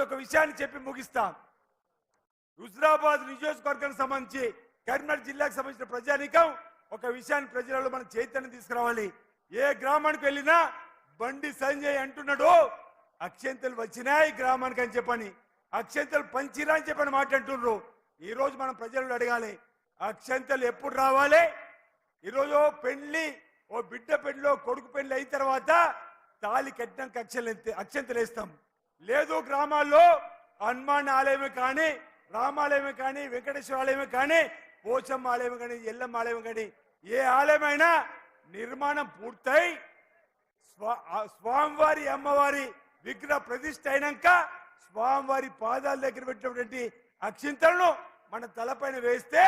ఒక విషయాన్ని చెప్పి ముగిస్తాం. హుజరాబాద్ నియోజకవర్గానికి సంబంధించి కరీంనగర్ జిల్లాకు సంబంధించిన ప్రజానీకం ఒక విషయాన్ని ప్రజలలో మన చైతన్యం తీసుకురావాలి. ఏ గ్రామానికి వెళ్ళినా బండి సంజయ్ అంటున్నాడు అక్షంతలు వచ్చినాయి గ్రామానికి అని చెప్పని, అక్షంతలు పంచిరా అని చెప్పని మాట్లాడుతున్నారు. ఈ రోజు మనం ప్రజలను అడగాలి, అక్షంతలు ఎప్పుడు రావాలి? ఈరోజు పెళ్లి, ఓ బిడ్డ పెళ్లిలో కొడుకు పెళ్లి అయిన తర్వాత తాళి కట్టినాక అక్షంతలు వేస్తాం. లేదు గ్రామాల్లో హనుమాన్ ఆలయమే కానీ, రామాలయమే కానీ, వెంకటేశ్వర ఆలయమే కానీ, పోచమ్మ ఆలయం కానీ, ఎల్లమ్మ ఆలయం కానీ ఏ ఆలయమైనా నిర్మాణం పూర్తయి స్వామివారి అమ్మవారి విగ్రహ ప్రతిష్ఠ అయినాక స్వామివారి పాదాల దగ్గర పెట్టినటువంటి అక్షింతలను మన తలపైన వేస్తే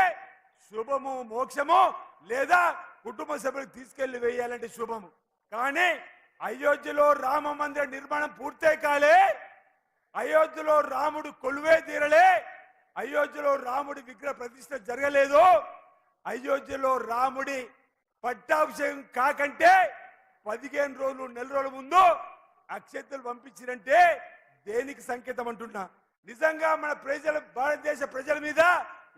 శుభము, మోక్షము, లేదా కుటుంబ సభ్యులకు తీసుకెళ్లి వేయాలంటే శుభము. కానీ అయోధ్యలో రామ మందిర నిర్మాణం పూర్తే కాలే, అయోధ్యలో రాముడు కొలువే తీరలే, అయోధ్యలో రాముడి విగ్రహ ప్రతిష్ఠ జరగలేదు, అయోధ్యలో రాముడి పట్టాభిషేకం కాకంటే 15 రోజులు, నెల రోజుల ముందు అక్షంతలు పంపించినంటే దేనికి సంకేతం అంటున్నా. నిజంగా మన ప్రజల, భారతదేశ ప్రజల మీద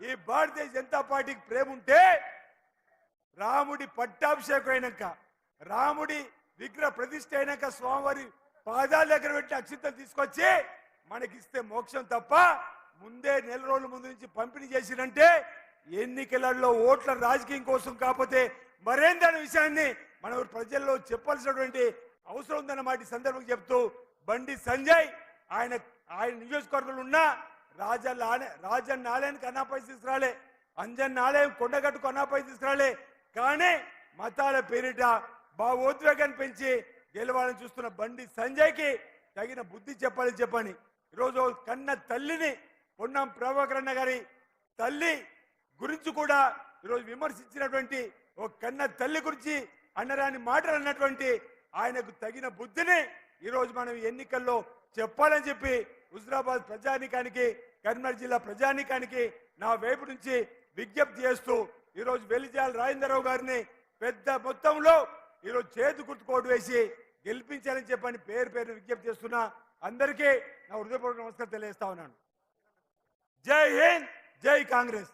ఈ భారతీయ జనతా పార్టీకి ప్రేమ ఉంటే రాముడి పట్టాభిషేకం అయినాక, రాముడి విగ్రహ ప్రతిష్ఠ అయినాక స్వామివారి పాదాల దగ్గర పెట్టి అక్షంతలు తీసుకొచ్చి మనకిస్తే మోక్షం తప్ప ముందే నెల రోజుల ముందు నుంచి పంపిణీ చేసినంటే ఎన్నికలలో ఓట్ల రాజకీయం కోసం కాకపోతే మరేందనే విషయాన్ని మన ప్రజల్లో చెప్పాల్సినటువంటి అవసరం ఉందన్నమాట ఈ సందర్భంగా చెప్తూ, బండి సంజయ్ ఆయన నియోజకవర్గంలో ఉన్న రాజన్న ఆలయానికి అన్నాపై తీసుకురాలే, అంజన్న ఆలయం కొండగట్టుకు అన్నాపై తీసుకురాలే, కానీ మతాల పేరిట భావోద్వేగాన్ని పెంచి గెలవాలని చూస్తున్న బండి సంజయ్కి తగిన బుద్ధి చెప్పాలని చెప్పని ఈరోజు కన్న తల్లిని, పొన్నం ప్రభాకర్ అన్న గారి తల్లి గురించి కూడా ఈరోజు విమర్శించినటువంటి ఒక కన్న తల్లి గురించి అన్నరాని మాటలు అన్నటువంటి ఆయనకు తగిన బుద్ధిని ఈరోజు మనం ఎన్నికల్లో చెప్పాలని చెప్పి హుజరాబాద్ ప్రజానీకానికి, కరీంనగర్ జిల్లా ప్రజానీకానికి నా వైపు నుంచి విజ్ఞప్తి చేస్తూ ఈరోజు వెలిజాల రాజేంద్రరావు గారిని పెద్ద మొత్తంలో ఈరోజు చేతు గుర్తుకోటు వేసి గెలిపించాలని చెప్పని పేరు విజ్ఞప్తి చేస్తున్నా. అందరికీ నా హృదయపూర్వక నమస్కారం తెలియజేస్తా ఉన్నాను. జై హింద్, జై కాంగ్రెస్.